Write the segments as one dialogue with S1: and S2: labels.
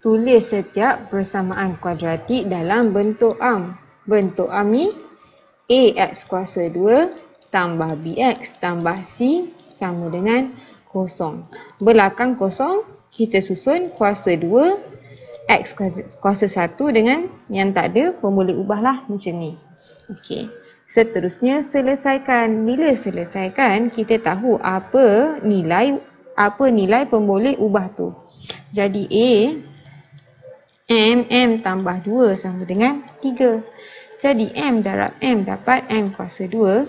S1: Tulis setiap persamaan kuadratik dalam bentuk am. Bentuk am ni ax kuasa 2 tambah bx tambah c sama dengan kosong. Belakang kosong, kita susun kuasa 2 x kuasa 1 dengan yang tak ada pun boleh ubahlah macam ni. Okey. Seterusnya selesaikan. Bila selesaikan, kita tahu apa nilai pemboleh ubah tu. Jadi m tambah 2 sama dengan 3. Jadi m darab m dapat m kuasa 2.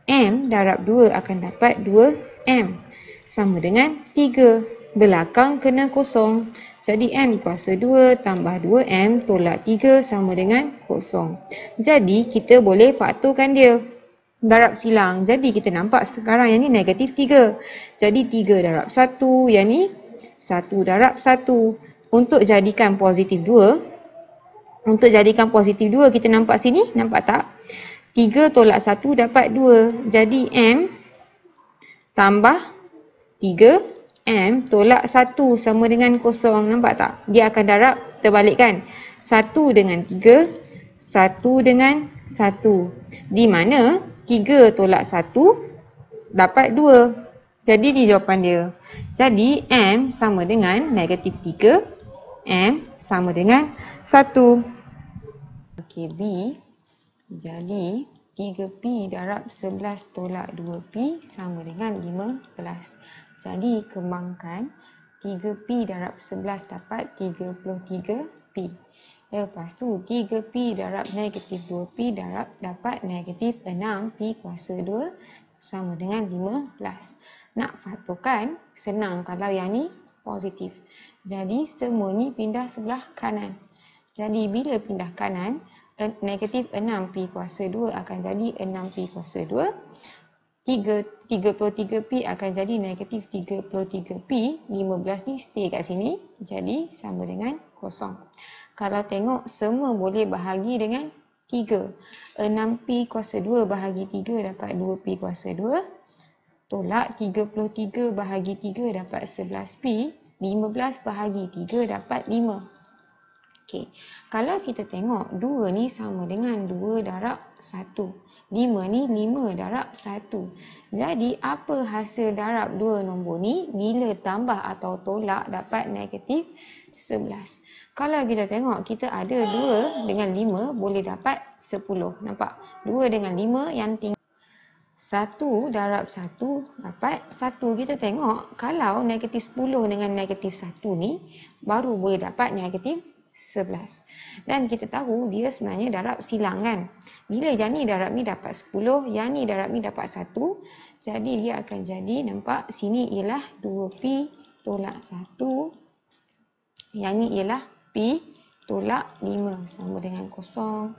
S1: M darab 2 akan dapat 2m sama dengan 3. Belakang kena kosong. Jadi m kuasa 2 tambah 2m tolak 3 sama dengan kosong. Jadi kita boleh faktorkan dia. Darab silang. Jadi kita nampak sekarang yang ni negatif 3. Jadi 3 darab 1. Yang ni 1 darab 1. Untuk jadikan positif 2. Untuk jadikan positif 2 kita nampak sini. Nampak tak? 3 tolak 1 dapat 2. Jadi m tambah 3m tolak 1 sama dengan kosong. Nampak tak? Dia akan darab terbalikkan. 1 dengan 3. 1 dengan 1. Di mana 3 tolak 1 dapat 2. Jadi ni jawapan dia. Jadi m sama dengan negatif 3. M sama dengan 1. Okey, B. Jadi 3P darab 11 tolak 2P sama dengan 15. Jadi kembangkan 3P darab 11 dapat 33P. Lepas tu 3P darab negatif 2P darab dapat negatif 6P kuasa 2 sama dengan 15. Nak faktorkan senang kalau yang ni positif. Jadi semua ni pindah sebelah kanan. Jadi bila pindah kanan, negatif 6P kuasa 2 akan jadi 6P kuasa 2. 33P akan jadi negatif 33P. 15 ni stay kat sini. Jadi sama dengan kosong. Kalau tengok semua boleh bahagi dengan 3. 6P kuasa 2 bahagi 3 dapat 2P kuasa 2. Tolak 33 bahagi 3 dapat 11P. 15 bahagi 3 dapat 5. Okey. Kalau kita tengok 2 ni sama dengan 2 darab 1. 5 ni 5 darab 1. Jadi apa hasil darab 2 nombor ni bila tambah atau tolak dapat negatif 11. Kalau kita tengok kita ada 2 dengan 5 boleh dapat 10. Nampak? 2 dengan 5 yang tinggal 1 darab 1 dapat 1. Kita tengok kalau negatif 10 dengan negatif 1 ni baru boleh dapat negatif 11. Dan kita tahu dia sebenarnya darab silang kan. Bila yang ni darab ni dapat 10, yang ni darab ni dapat 1. Jadi dia akan jadi, nampak sini ialah 2P tolak 1. Yang ni ialah P tolak 5 sama dengan kosong.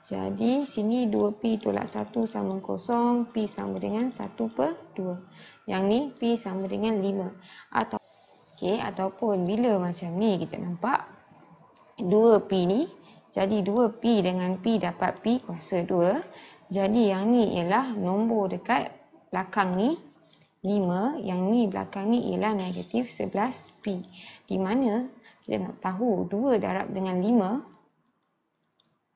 S1: Jadi sini 2P tolak 1 sama kosong. P sama dengan 1/2. Yang ni P sama dengan 5. Ataupun bila macam ni kita nampak 2P ni. Jadi 2P dengan P dapat P kuasa 2. Jadi yang ni ialah nombor dekat belakang ni 5. Yang ni belakang ni ialah negatif 11P. Di mana kita nak tahu 2 darab dengan 5.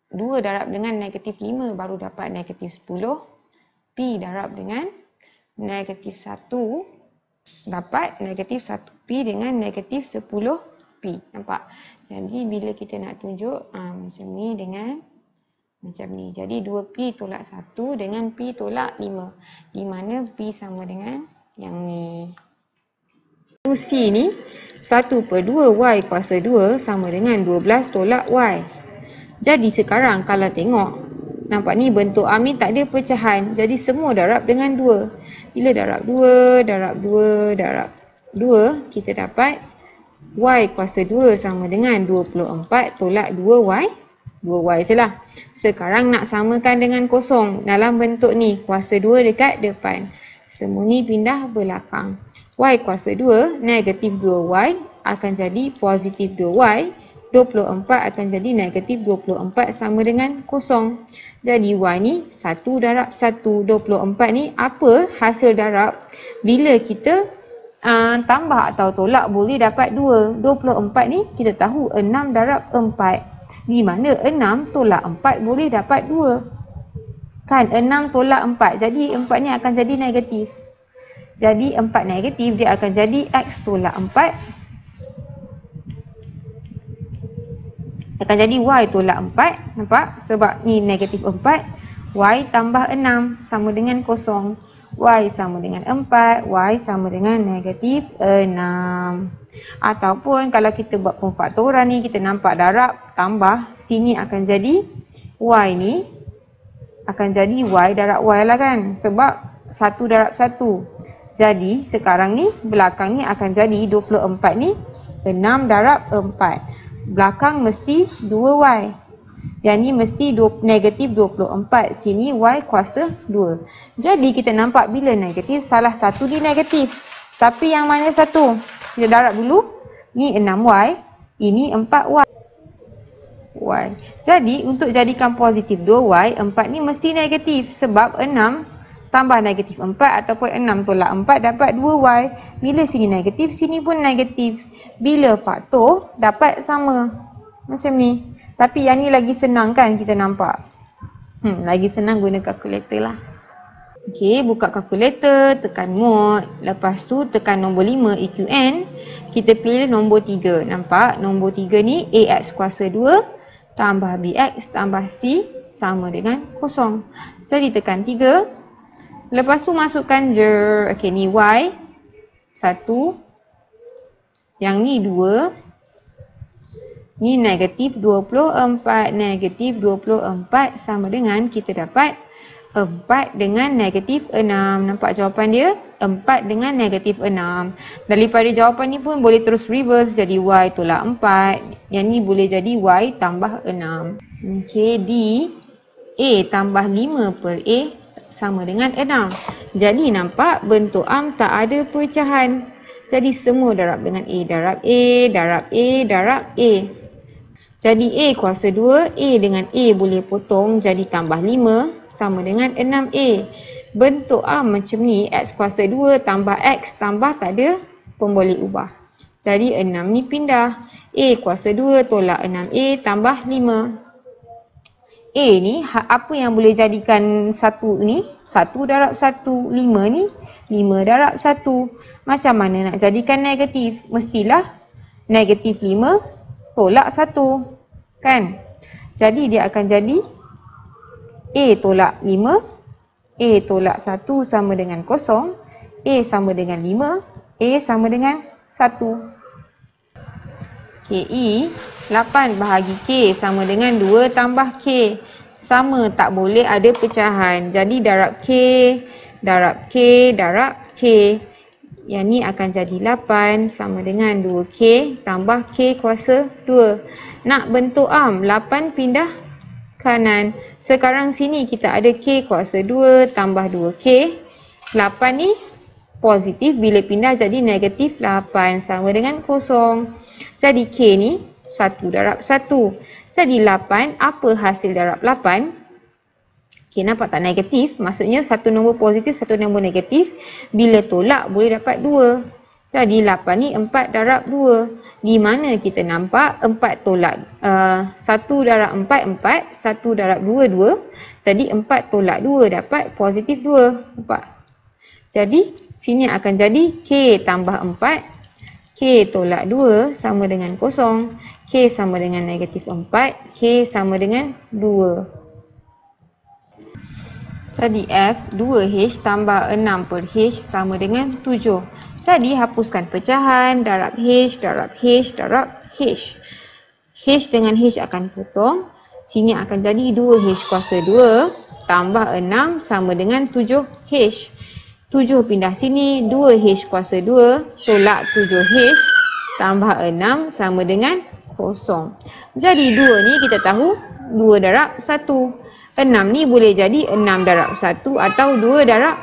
S1: 2 darab dengan negatif 5 baru dapat negatif 10. P darab dengan negatif 1 dapat negatif 1P dengan negatif 10P. Nampak? Jadi bila kita nak tunjuk macam ni dengan macam ni. Jadi 2P tolak 1 dengan P tolak 5. Di mana P sama dengan yang ni. C ni 1/2 Y kuasa 2 sama dengan 12 tolak Y. Jadi sekarang kalau tengok, nampak ni bentuk am ni tak ada pecahan. Jadi semua darab dengan 2. Bila darab 2, darab 2, darab 2, kita dapat Y kuasa 2 sama dengan 24 tolak 2Y. 2Y je lah. Sekarang nak samakan dengan kosong. Dalam bentuk ni, kuasa 2 dekat depan. Semua ni pindah belakang. Y kuasa 2, negatif 2Y akan jadi positif 2Y. 24 akan jadi negatif 24 sama dengan kosong. Jadi Y ni 1 darab 1. 24 ni apa hasil darab bila kita tambah atau tolak boleh dapat 2. 24 ni kita tahu 6 darab 4. Di mana 6 tolak 4 boleh dapat 2. Kan 6 tolak 4. Jadi 4 ni akan jadi negatif. Jadi 4 negatif dia akan jadi X tolak 4. Akan jadi Y tolak 4. Nampak? Sebab ni negatif 4. Y tambah 6 sama dengan 0. Y sama dengan 4, Y sama dengan negatif 6. Ataupun kalau kita buat pemfaktoran ni, kita nampak darab tambah, sini akan jadi Y ni akan jadi Y darab Y lah kan. Sebab 1 darab 1. Jadi sekarang ni, belakang ni akan jadi 24 ni 6 darab 4. Belakang mesti 2Y. Yang ni mesti negatif 24. Sini Y kuasa 2. Jadi kita nampak bila negatif, salah satu ni negatif. Tapi yang mana satu? Kita darab dulu. Ni 6Y. Ini 4Y. Jadi untuk jadikan positif 2Y, 4 ni mesti negatif. Sebab 6 tambah negatif 4 ataupun 6 tolak 4 dapat 2Y. Bila sini negatif, sini pun negatif. Bila faktor, dapat sama. Macam ni. Tapi yang ni lagi senang kan kita nampak. Lagi senang guna kalkulator lah. Okey, buka kalkulator, tekan mod. Lepas tu tekan nombor 5 EQN. Kita pilih nombor 3. Nampak? Nombor 3 ni AX kuasa 2 tambah BX tambah C sama dengan 0. Jadi tekan 3. Lepas tu masukkan je. Okey, ni Y 1. Yang ni 2. Ni negatif 24. Negatif 24 sama dengan kita dapat 4 dengan negatif 6. Nampak jawapan dia? 4 dengan negatif 6. Daripada jawapan ni pun boleh terus reverse. Jadi Y tolak 4. Yang ni boleh jadi Y tambah 6. Okey, D A tambah 5 per A sama dengan 6. Jadi nampak bentuk am tak ada pecahan. Jadi semua darab dengan A. Darab A, darab A, darab A. Jadi A kuasa 2, A dengan A boleh potong jadi tambah 5 sama dengan 6A. Bentuk A macam ni, X kuasa 2 tambah X tambah tak ada pun boleh ubah. Jadi 6 ni pindah. A kuasa 2 tolak 6A tambah 5. A ni apa yang boleh jadikan 1 ni? 1 darab 1. 5 ni 5 darab 1. Macam mana nak jadikan negatif? Mestilah negatif 5 tolak 1. Kan? Jadi dia akan jadi A tolak 5. A tolak 1 sama dengan 0. A sama dengan 5. A sama dengan 1. KI 8 bahagi K sama dengan 2 tambah K. Sama, tak boleh ada pecahan. Jadi darab K, darab K, darab K. Yang ni akan jadi 8 sama dengan 2K tambah K kuasa 2. Nak bentuk am, 8 pindah kanan. Sekarang sini kita ada K kuasa 2 tambah 2K. 8 ni positif, bila pindah jadi negatif 8 sama dengan 0. Jadi K ni 1 darab 1. Jadi 8, apa hasil darab 8? Okay, nampak tak negatif? Maksudnya satu nombor positif, satu nombor negatif. Bila tolak boleh dapat 2. Jadi 8 ni 4 darab 2. Di mana kita nampak 4 tolak 1 darab 4, 4. 1 darab 2, 2. Jadi 4 tolak 2 dapat positif 2. Nampak? Jadi sini akan jadi K tambah 4. K tolak 2 sama dengan 0. K sama dengan negatif 4. K sama dengan 2. Jadi F 2H tambah 6 per H sama dengan 7. Jadi hapuskan pecahan, darab H, darab H, darab H. H dengan H akan potong. Sini akan jadi 2H kuasa 2 tambah 6 sama dengan 7H. 7 pindah sini, 2H kuasa 2 tolak 7H tambah 6 sama dengan 0. Jadi 2 ni kita tahu 2 darab 1. 6 ni boleh jadi 6 darab 1 atau 2 darab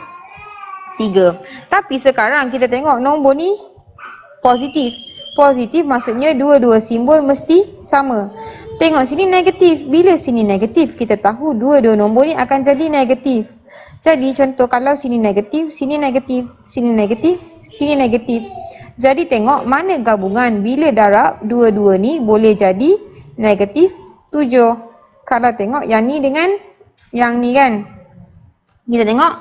S1: 3. Tapi sekarang kita tengok nombor ni positif. Positif maksudnya dua-dua simbol mesti sama. Tengok sini negatif. Bila sini negatif, kita tahu dua-dua nombor ni akan jadi negatif. Jadi contoh kalau sini negatif, sini negatif, sini negatif, sini negatif. Jadi tengok mana gabungan bila darab dua-dua ni boleh jadi negatif 7. Kalau tengok yang ni dengan yang ni kan. Kita tengok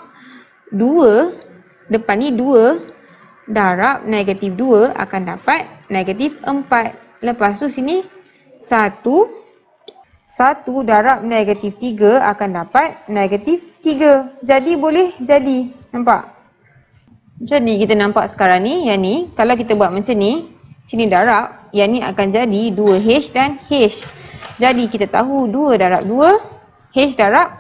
S1: 2 depan ni 2 darab negatif 2 akan dapat negatif 4. Lepas tu sini 1 darab negatif 3 akan dapat negatif 3. Jadi boleh jadi. Nampak? Jadi kita nampak sekarang ni, yang ni, kalau kita buat macam ni, sini darab, yang ni akan jadi 2H dan H. Jadi kita tahu 2 darab 2, H darab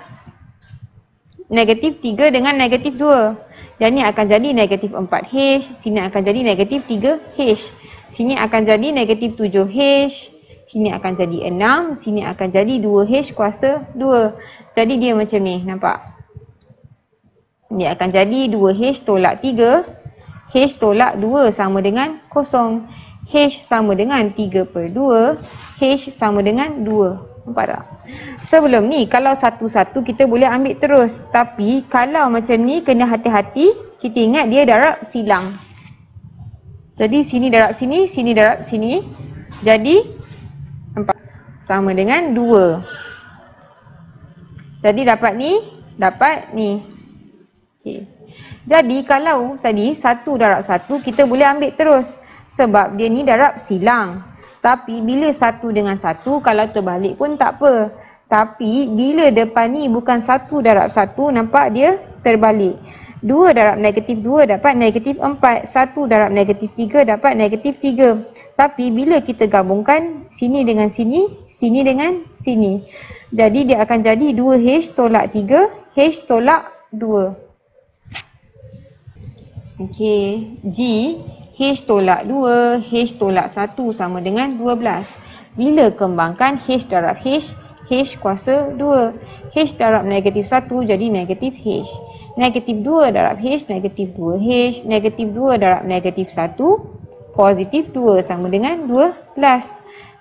S1: negatif 3 dengan negatif 2. Yang ni akan jadi negatif 4H, sini akan jadi negatif 3H. Sini akan jadi negatif 7H, sini akan jadi 6, sini akan jadi 2H kuasa 2. Jadi dia macam ni, nampak? Dia akan jadi 2H tolak 3. H tolak 2 sama dengan 0. H sama dengan 3/2. H sama dengan 2. Nampak tak? Sebelum ni, kalau satu-satu kita boleh ambil terus. Tapi kalau macam ni, kena hati-hati. Kita ingat dia darab silang. Jadi sini darab sini, sini darab sini. Jadi, nampak? Sama dengan 2. Jadi dapat ni, dapat ni. Okay. Jadi kalau tadi 1 darab 1 kita boleh ambil terus sebab dia ni darab silang. Tapi bila 1 dengan 1 kalau terbalik pun tak apa. Tapi bila depan ni bukan 1 darab 1 nampak dia terbalik. 2 darab negatif 2 dapat negatif 4. 1 darab negatif 3 dapat negatif 3. Tapi bila kita gabungkan sini dengan sini, sini dengan sini. Jadi dia akan jadi 2H tolak 3, H tolak 2. Okey, G, H tolak 2, H tolak 1 sama dengan 12. Bila kembangkan H darab H, H kuasa 2. H darab negatif 1 jadi negatif H. Negatif 2 darab H, negatif 2H. Negatif 2 darab negatif 1, positif 2 sama dengan 12.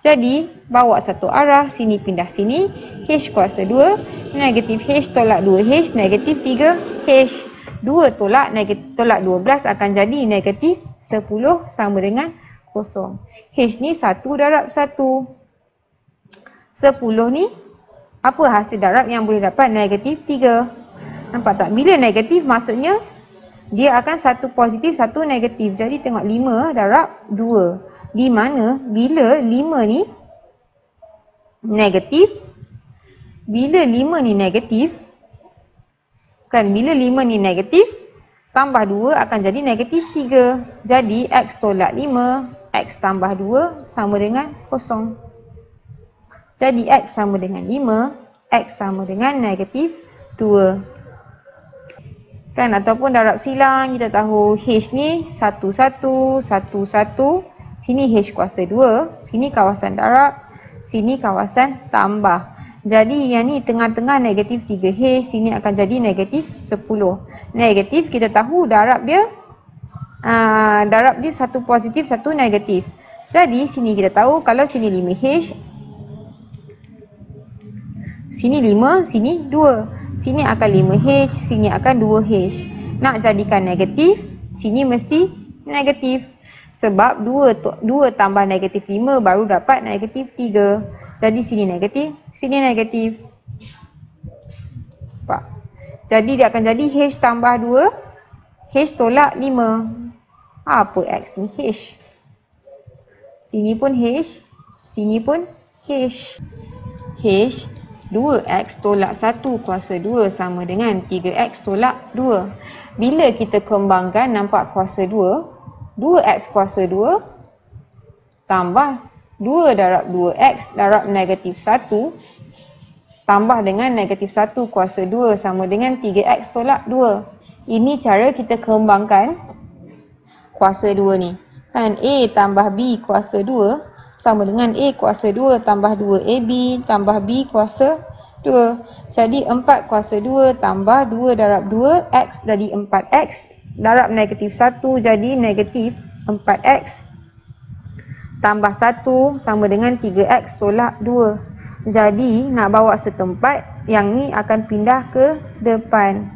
S1: Jadi, bawa satu arah, sini pindah sini. H kuasa 2, negatif H tolak 2H, negatif 3H. 2 tolak 12 akan jadi negatif 10 sama dengan 0. H ni 1 darab 1. 10 ni apa hasil darab yang boleh dapat? Negatif 3. Nampak tak? Bila negatif maksudnya dia akan satu positif, satu negatif. Jadi tengok 5 darab 2. Di mana bila 5 ni negatif, bila 5 ni negatif, kan bila 5 ni negatif, tambah 2 akan jadi negatif 3. Jadi X tolak 5, X tambah 2 sama dengan 0. Jadi X sama dengan 5, X sama dengan negatif 2. Kan ataupun darab silang, kita tahu H ni 1, 1, 1, 1. Sini H kuasa 2, sini kawasan darab, sini kawasan tambah. Jadi yang ni tengah-tengah negatif 3H, sini akan jadi negatif 10. Negatif kita tahu darab dia satu positif, satu negatif. Jadi sini kita tahu kalau sini 5H, sini 5, sini 2. Sini akan 5H, sini akan 2H. Nak jadikan negatif, sini mesti negatif. Sebab 2 tambah negatif 5 baru dapat negatif 3. Jadi sini negatif, sini negatif. Nampak? Jadi dia akan jadi H tambah 2, H tolak 5. Apa X ni? H. Sini pun H, sini pun H. H, 2X tolak 1 kuasa 2 sama dengan 3X tolak 2. Bila kita kembangkan nampak kuasa 2. 2X kuasa 2 tambah 2 darab 2X darab negatif 1 tambah dengan negatif 1 kuasa 2 sama dengan 3X tolak 2. Ini cara kita kembangkan kuasa 2 ni. Kan A tambah B kuasa 2 sama dengan A kuasa 2 tambah 2AB tambah B kuasa 2. Jadi 4 kuasa 2 tambah 2 darab 2X jadi 4X. Darab negatif 1 jadi negatif 4X tambah 1 sama dengan 3X tolak 2. Jadi nak bawa setempat, yang ni akan pindah ke depan.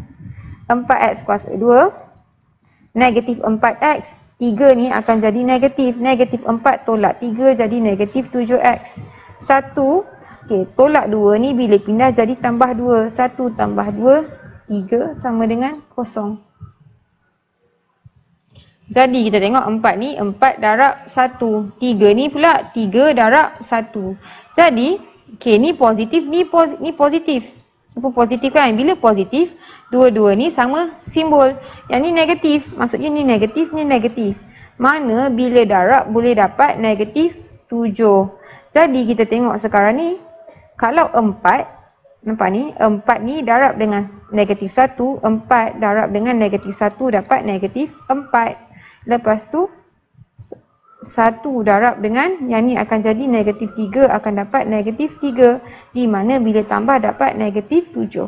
S1: 4X kuasa 2 negatif 4x. 3 ni akan jadi negatif. Negatif 4 tolak 3 jadi negatif 7x. 1, okey, tolak 2 ni bila pindah jadi tambah 2. 1 tambah 2, 3 sama dengan 0. Jadi kita tengok 4 ni 4 darab 1. 3 ni pula 3 darab 1. Jadi, okey, ni positif, ni positif. Apa positif kan? Bila positif, dua-dua ni sama simbol. Yang ni negatif. Maksudnya ni negatif, ni negatif. Mana bila darab boleh dapat negatif 7. Jadi kita tengok sekarang ni. Kalau 4, nampak ni? 4 ni darab dengan negatif 1. 4 darab dengan negatif 1 dapat negatif 4. Lepas tu, 1 darab dengan yang ni akan jadi negatif 3 akan dapat negatif 3. Di mana bila tambah dapat negatif 7.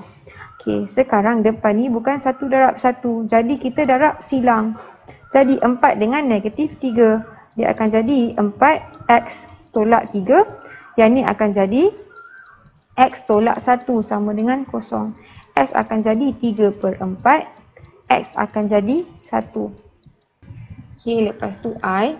S1: Okey, sekarang depan ni bukan 1 darab 1. Jadi kita darab silang. Jadi 4 dengan negatif 3. Dia akan jadi 4x tolak 3. Yang ni akan jadi x tolak 1 sama dengan 0. S akan jadi 3 per 4. X akan jadi 1. Okey, lepas tu I.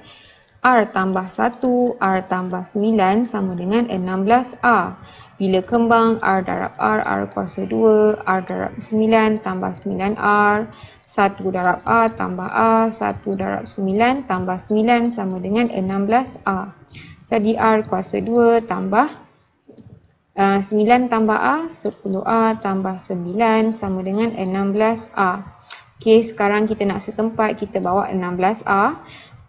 S1: R tambah 1, R tambah 9 sama dengan 16R. Bila kembang, R darab R kuasa 2, R darab 9 tambah 9R. 1 darab R tambah R, 1 darab 9 tambah 9 sama dengan 16R. Jadi R kuasa 2 tambah 9 tambah R, 10R tambah 9 sama dengan 16R. Okey, sekarang kita nak setempat, kita bawa 16R.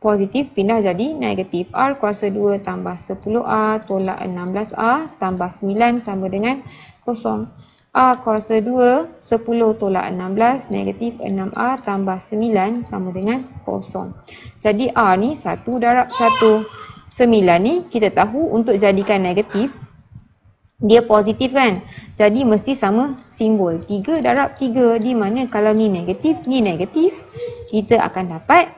S1: Positif pindah jadi negatif. R kuasa 2 tambah 10R tolak 16R tambah 9 sama dengan 0. R kuasa 2, 10 tolak 16, negatif 6R tambah 9 sama dengan 0. Jadi R ni 1 darab 1. 9 ni kita tahu untuk jadikan negatif, dia positif kan? Jadi mesti sama simbol. 3 darab 3. Di mana kalau ni negatif, kita akan dapat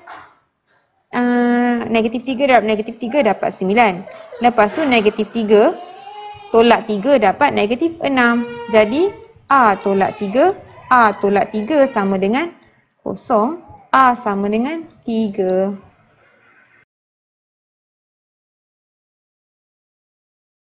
S1: negatif 3 darab negatif 3 dapat 9. Lepas tu negatif 3 tolak 3 dapat negatif 6. Jadi R tolak 3 sama dengan 0. R sama dengan 3.